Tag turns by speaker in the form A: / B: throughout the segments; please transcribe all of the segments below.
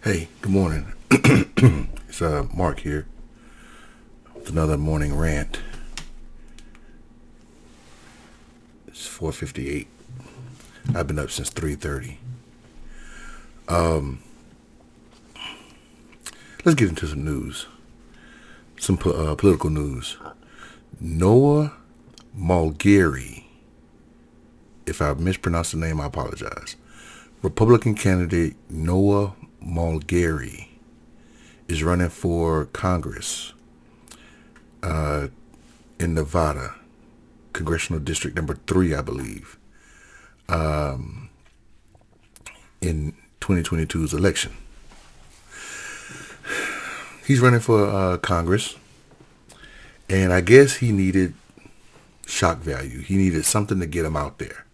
A: Hey, good morning. It's Mark here with another morning rant. It's 4:58. I've been up since 3:30. Let's get into some news, some political news. Noah Mulgary. If I mispronounced the name, I apologize. Republican candidate Noah Mulgary is running for Congress in Nevada, Congressional District number 3, I believe, in 2022's election. He's running for Congress, and I guess he needed shock value. He needed something to get him out there.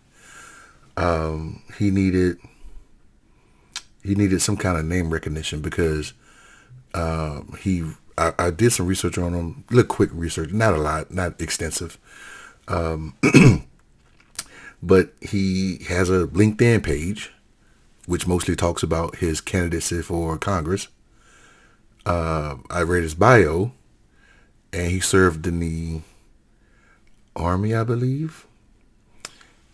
A: He needed some kind of name recognition because I did some research on him, a little quick research, not a lot, not extensive, but he has a LinkedIn page which mostly talks about his candidacy for Congress. I read his bio, and he served in the Army, I believe,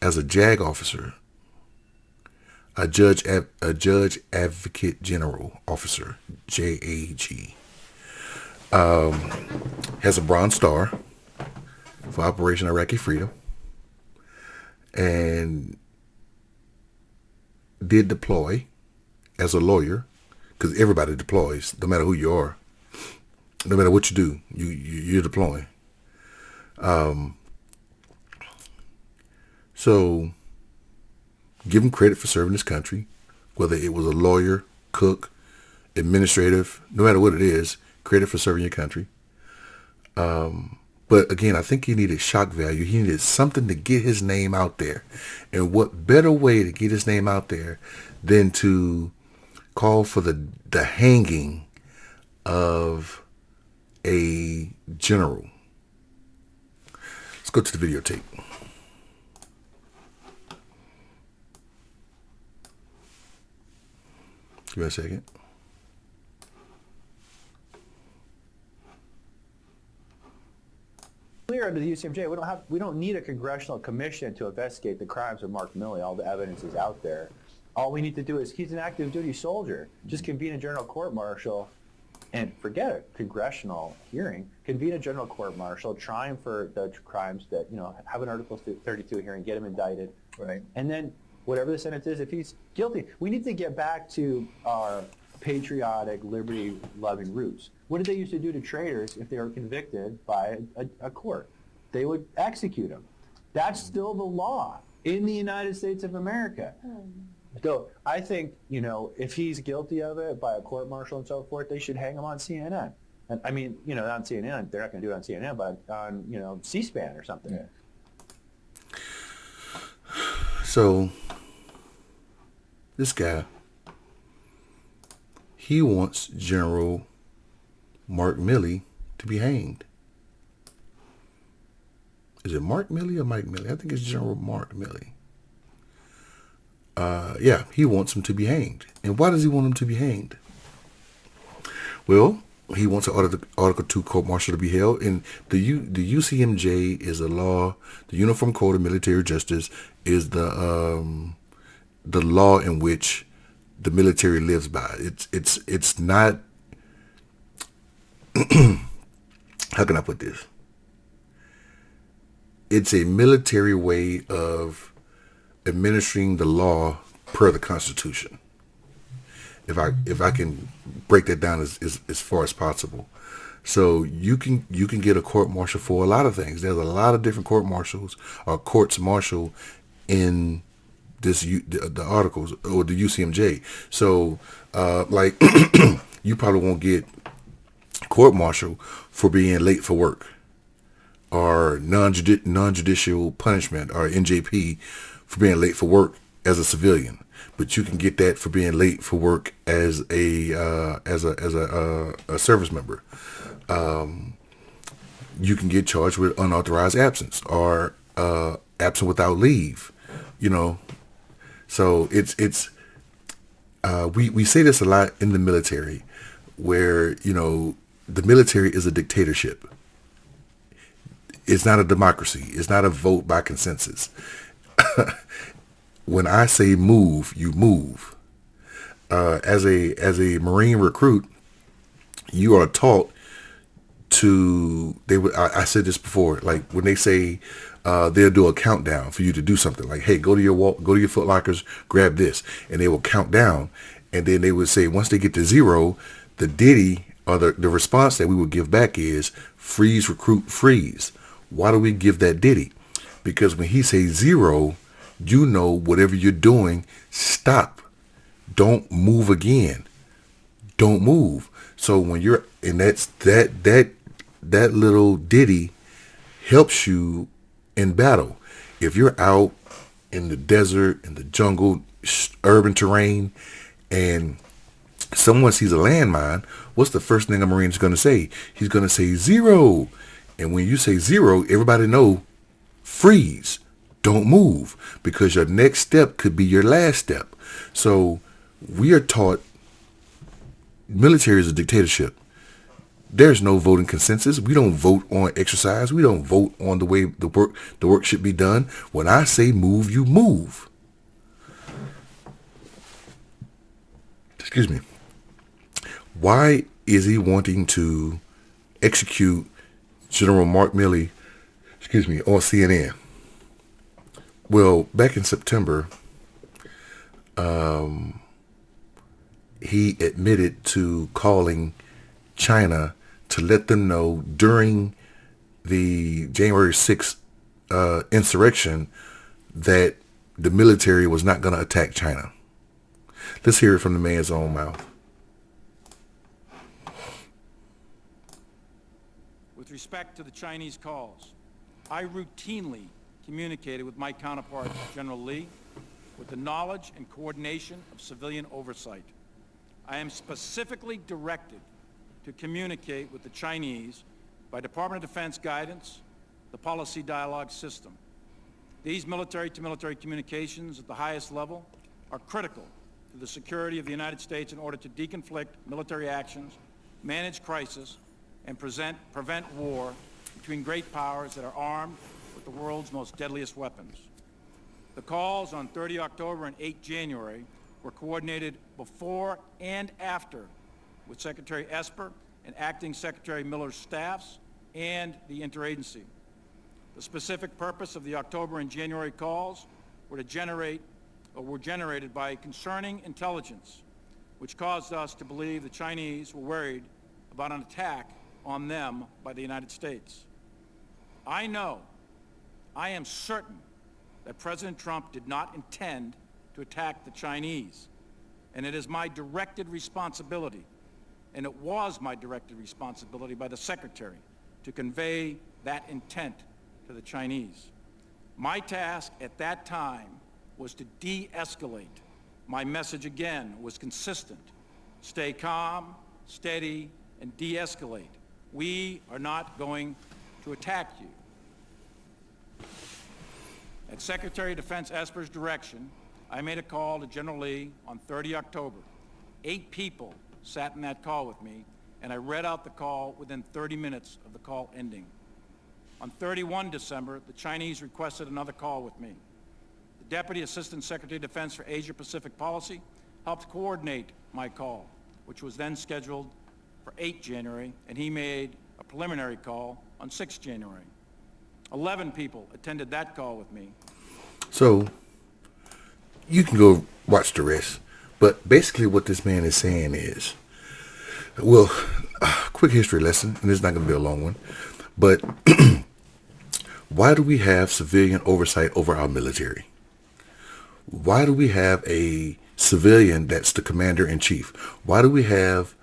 A: as a JAG officer, a judge advocate general officer, JAG. Has a Bronze Star for Operation Iraqi Freedom, and did deploy as a lawyer, because everybody deploys, no matter who you are, no matter what you do, you're deploying. So give him credit for serving his country, whether it was a lawyer, cook, administrative, no matter what it is, credit for serving your country. But again, I think he needed shock value. He needed something to get his name out there. And what better way to get his name out there than to call for the hanging of a general. Let's go to the videotape. Give me a second.
B: Clear under the UCMJ, we don't need a congressional commission to investigate the crimes of Mark Milley. All the evidence is out there. All we need to do is, he's an active duty soldier. Just convene a general court-martial and forget a congressional hearing. Convene a general court-martial, try him for the crimes that, have an Article 32 hearing, get him indicted.
C: Right.
B: And then whatever the sentence is, if he's guilty, we need to get back to our patriotic, liberty-loving roots. What did they used to do to traitors if they were convicted by a court? They would execute them. That's still the law in the United States of America. So I think, if he's guilty of it by a court-martial and so forth, they should hang him on CNN. And I mean, not on CNN. They're not going to do it on CNN, but on, C-SPAN or something.
C: Yeah.
A: So this guy, he wants General Mark Milley to be hanged. Is it Mark Milley or Mike Milley? I think it's General Mark Milley. Yeah, he wants him to be hanged. And why does he want him to be hanged? Well, he wants an Article 2 court-martial to be held. And the UCMJ is a law. The Uniform Code of Military Justice is the law in which the military lives by. It's not. How can I put this? It's a military way of administering the law per the Constitution. If I can break that down as far as possible. So you can get a court martial for a lot of things. There's a lot of different court martials or courts martial in the articles or the UCMJ. So like you probably won't get court martial for being late for work, or non-judicial punishment, or NJP, for being late for work as a civilian. But you can get that for being late for work as a service member. You can get charged with unauthorized absence, or absent without leave. So it's we say this a lot in the military, where the military is a dictatorship. It's not a democracy. It's not a vote by consensus. When I say move, you move. As a Marine recruit, you are taught to. I said this before. Like when they say they'll do a countdown for you to do something. Like, hey, go to your Foot Lockers, grab this, and they will count down. And then they would say once they get to zero, the ditty or the response that we would give back is freeze, recruit, freeze. Why do we give that ditty? Because when he says zero, whatever you're doing, stop. Don't move again. Don't move. So when you're, and that little ditty helps you in battle. If you're out in the desert, in the jungle, urban terrain, and someone sees a landmine, what's the first thing a Marine is going to say? He's going to say zero. And when you say zero, everybody know freeze. Don't move, because your next step could be your last step. So we are taught military is a dictatorship. There's no voting consensus. We don't vote on exercise. We don't vote on the way the work should be done. When I say move, you move. Excuse me. Why is he wanting to execute General Mark Milley, on CNN? Well, back in September, he admitted to calling China to let them know during the January 6th insurrection that the military was not going to attack China. Let's hear it from the man's own mouth.
C: With respect to the Chinese calls, I routinely communicated with my counterpart, General Lee, with the knowledge and coordination of civilian oversight. I am specifically directed to communicate with the Chinese by Department of Defense guidance, the policy dialogue system. These military-to-military communications at the highest level are critical to the security of the United States in order to deconflict military actions, manage crisis, and prevent war between great powers that are armed with the world's most deadliest weapons. The calls on 30 October and 8 January were coordinated before and after with Secretary Esper and Acting Secretary Miller's staffs and the interagency. The specific purpose of the October and January calls were generated by concerning intelligence, which caused us to believe the Chinese were worried about an attack on them by the United States. I am certain that President Trump did not intend to attack the Chinese, and it is my directed responsibility, and it was my directed responsibility by the Secretary to convey that intent to the Chinese. My task at that time was to de-escalate. My message again was consistent. Stay calm, steady, and de-escalate. We are not going to attack you. At Secretary of Defense Esper's direction, I made a call to General Lee on 30 October. 8 people sat in that call with me, and I read out the call within 30 minutes of the call ending. On 31 December, the Chinese requested another call with me. The Deputy Assistant Secretary of Defense for Asia Pacific Policy helped coordinate my call, which was then scheduled for 8 January, and he made a preliminary call on 6 January. 11 people attended that call with me.
A: So you can go watch the rest. But basically what this man is saying is, well, quick history lesson, and it's not going to be a long one, but why do we have civilian oversight over our military? Why do we have a civilian that's the commander-in-chief? Why do we have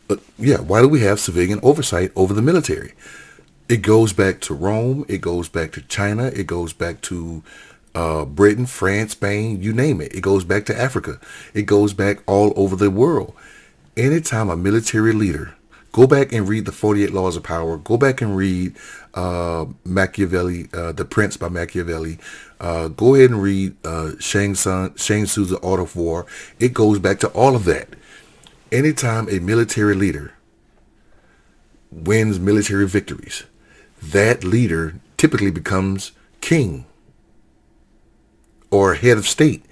A: civilian oversight over the military? It goes back to Rome. It goes back to China. It goes back to Britain, France, Spain, you name it. It goes back to Africa. It goes back all over the world. Anytime a military leader Go back and read the 48 Laws of Power. Go back and read Machiavelli, The Prince by Machiavelli. Go ahead and read Shang Tzu's The Art of War. It goes back to all of that. Anytime a military leader wins military victories, that leader typically becomes king or head of state.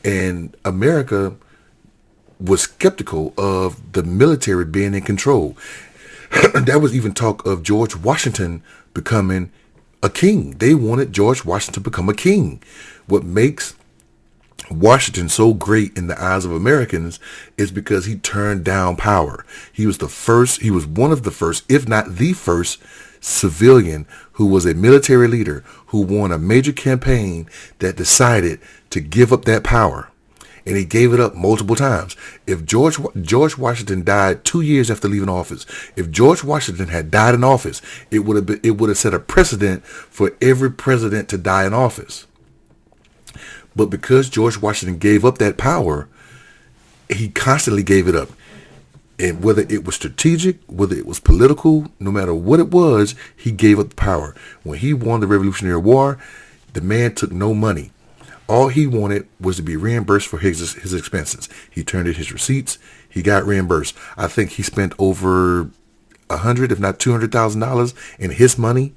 A: And America was skeptical of the military being in control. There was even talk of George Washington becoming a king. They wanted George Washington to become a king. What makes Washington so great in the eyes of Americans is because he turned down power. He was one of the first, if not the first, civilian who was a military leader who won a major campaign that decided to give up that power. And he gave it up multiple times. If George Washington died 2 years after leaving office, if George Washington had died in office, it would have set a precedent for every president to die in office. But because George Washington gave up that power, he constantly gave it up. And whether it was strategic, whether it was political, no matter what it was, he gave up the power. When he won the Revolutionary War, the man took no money. All he wanted was to be reimbursed for his expenses. He turned in his receipts. He got reimbursed. I think he spent over $100,000, if not $200,000 in his money,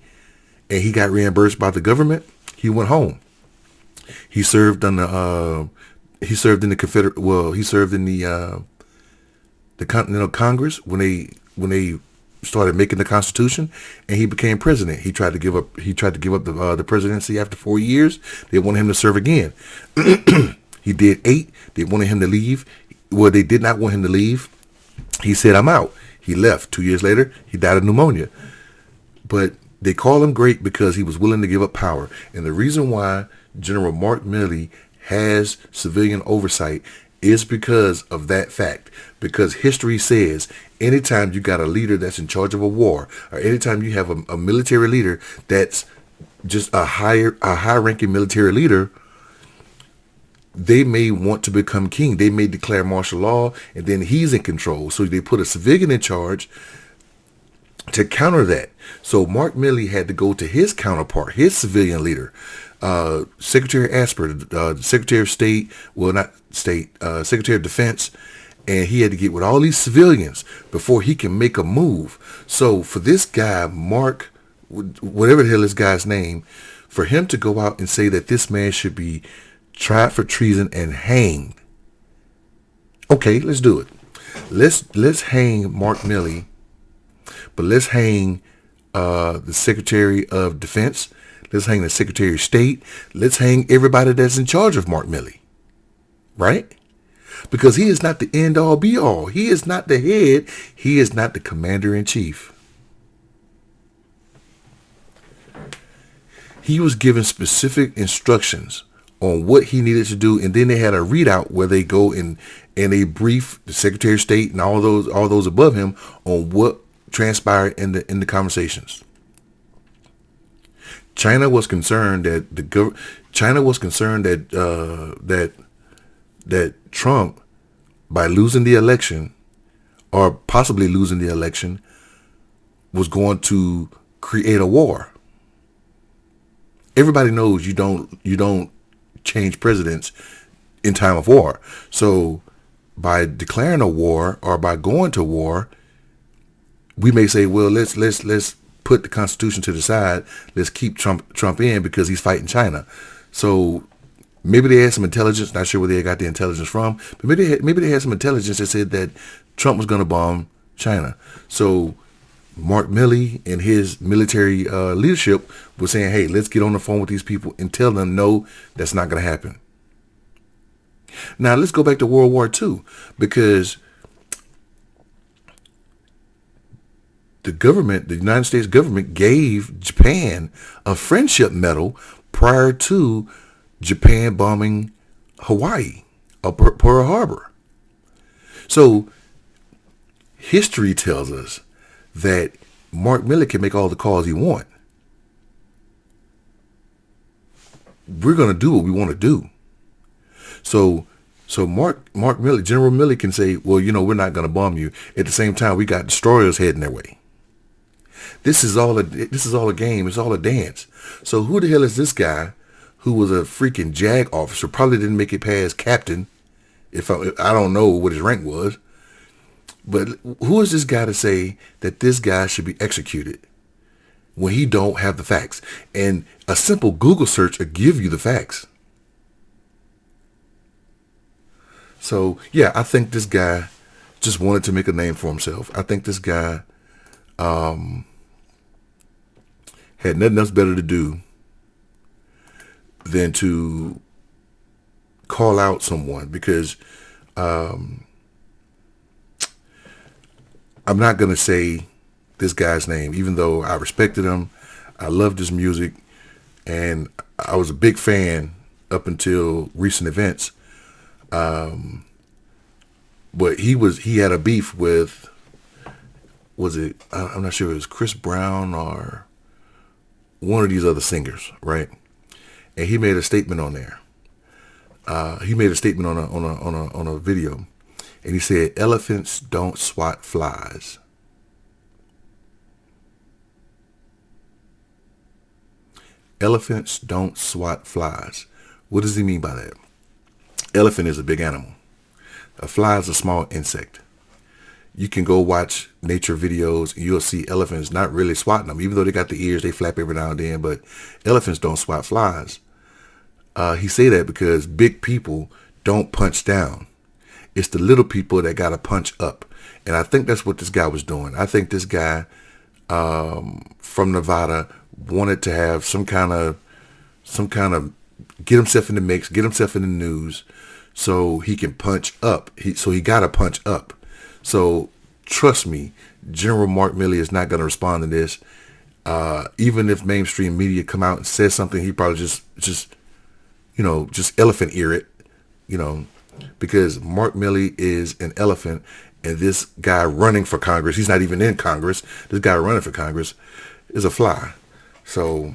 A: and he got reimbursed by the government. He went home. He served in the Continental Congress when they started making the Constitution, and he became president. He tried to give up the presidency after 4 years. They wanted him to serve again. He did 8. They wanted him to leave. Well, they did not want him to leave. He said, "I'm out." He left. 2 years later, he died of pneumonia. But they call him great because he was willing to give up power. And the reason why General Mark Milley has civilian oversight is because of that fact. Because history says anytime you got a leader that's in charge of a war, or anytime you have a military leader that's just a high-ranking military leader, they may want to become king. They may declare martial law, and then he's in control. So they put a civilian in charge to counter that. So Mark Milley had to go to his counterpart, his civilian leader, Secretary Asper, Secretary of State, Secretary of Defense, and he had to get with all these civilians before he can make a move. So for this guy, Mark, whatever the hell this guy's name, for him to go out and say that this man should be tried for treason and hanged. Okay, let's do it. Let's hang Mark Milley, but let's hang the Secretary of Defense. Let's hang the Secretary of State. Let's hang everybody that's in charge of Mark Milley. Right? Because he is not the end all be all. He is not the head. He is not the commander in chief. He was given specific instructions on what he needed to do, and then they had a readout where they go and they brief the Secretary of State and all those above him on what transpired in the conversations. China was concerned that that Trump, by losing the election, or possibly losing the election, was going to create a war. Everybody knows you don't change presidents in time of war. So by declaring a war or by going to war, we may say, well, let's put the Constitution to the side. Let's keep Trump in because he's fighting China. So maybe they had some intelligence. Not sure where they got the intelligence from, but maybe they had some intelligence that said that Trump was going to bomb China. So Mark Milley and his military leadership was saying, hey, let's get on the phone with these people and tell them, no, that's not going to happen. Now, let's go back to World War II, because the United States government gave Japan a friendship medal prior to Japan bombing Hawaii or Pearl Harbor. So history tells us that Mark Milley can make all the calls he wants. We're going to do what we want to do. So So Mark Milley, General Milley can say, well, we're not going to bomb you. At the same time, we got destroyers heading their way. This is all a game. It's all a dance. So who the hell is this guy who was a freaking JAG officer? Probably didn't make it past captain. If I don't know what his rank was. But who is this guy to say that this guy should be executed when he don't have the facts? And a simple Google search will give you the facts. So, yeah, I think this guy just wanted to make a name for himself. I think this guy had nothing else better to do than to call out someone, because I'm not going to say this guy's name, even though I respected him. I loved his music, and I was a big fan up until recent events. But he had a beef with, I'm not sure if it was Chris Brown or one of these other singers, right? And he made a statement on there. He made a statement on a video, and he said, "Elephants don't swat flies." Elephants don't swat flies. What does he mean by that? Elephant is a big animal. A fly is a small insect. You can go watch nature videos and you'll see elephants not really swatting them. Even though they got the ears, they flap every now and then, but elephants don't swat flies. He say that because big people don't punch down. It's the little people that got to punch up. And I think that's what this guy was doing. I think this guy from Nevada wanted to have some kind of get himself in the mix, get himself in the news, so he can punch up. So he got to punch up. So trust me, General Mark Milley is not going to respond to this. Even if mainstream media come out and says something, he probably just elephant ear it, because Mark Milley is an elephant, and this guy running for Congress, he's not even in Congress. This guy running for Congress is a fly. So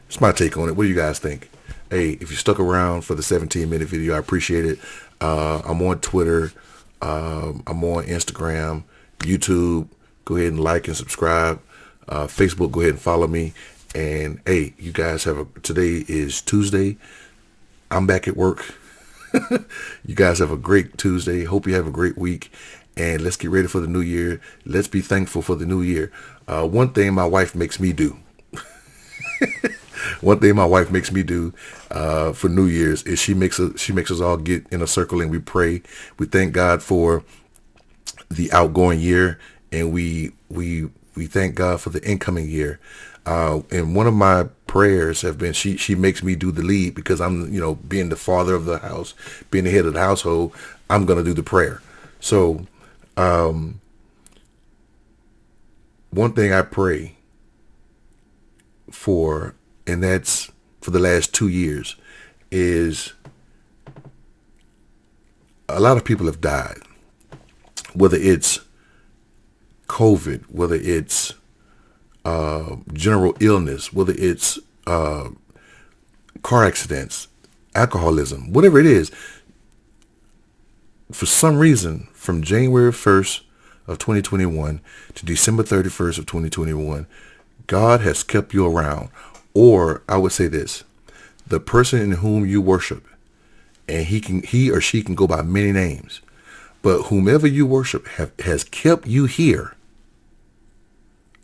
A: it's my take on it. What do you guys think? Hey, if you stuck around for the 17-minute video, I appreciate it. I'm on Twitter. I'm on Instagram, YouTube. Go ahead and like and subscribe. Facebook, go ahead and follow me. And hey, you guys today is Tuesday. I'm back at work. You guys have a great Tuesday. Hope you have a great week. And let's get ready for the new year. Let's be thankful for the new year. One thing my wife makes me do. One thing my wife makes me do for New Year's is she makes us all get in a circle and we pray. We thank God for the outgoing year, and we thank God for the incoming year. And one of my prayers have been she makes me do the lead, because I'm being the father of the house, being the head of the household. I'm gonna do the prayer. So one thing I pray for, and that's for the last 2 years, is a lot of people have died, whether it's COVID, whether it's general illness, whether it's car accidents, alcoholism, whatever it is. For some reason, from January 1st of 2021 to December 31st of 2021, God has kept you around. Or I would say this: the person in whom you worship, and he or she can go by many names, but whomever you worship has kept you here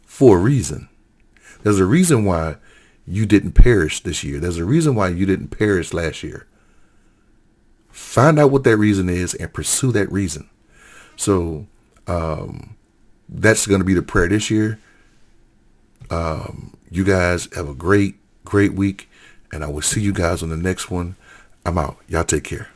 A: for a reason. There's a reason why you didn't perish this year. There's a reason why you didn't perish last year. Find out what that reason is and pursue that reason. So that's going to be the prayer this year. You guys have a great week, and I will see you guys on the next one. I'm out. Y'all take care.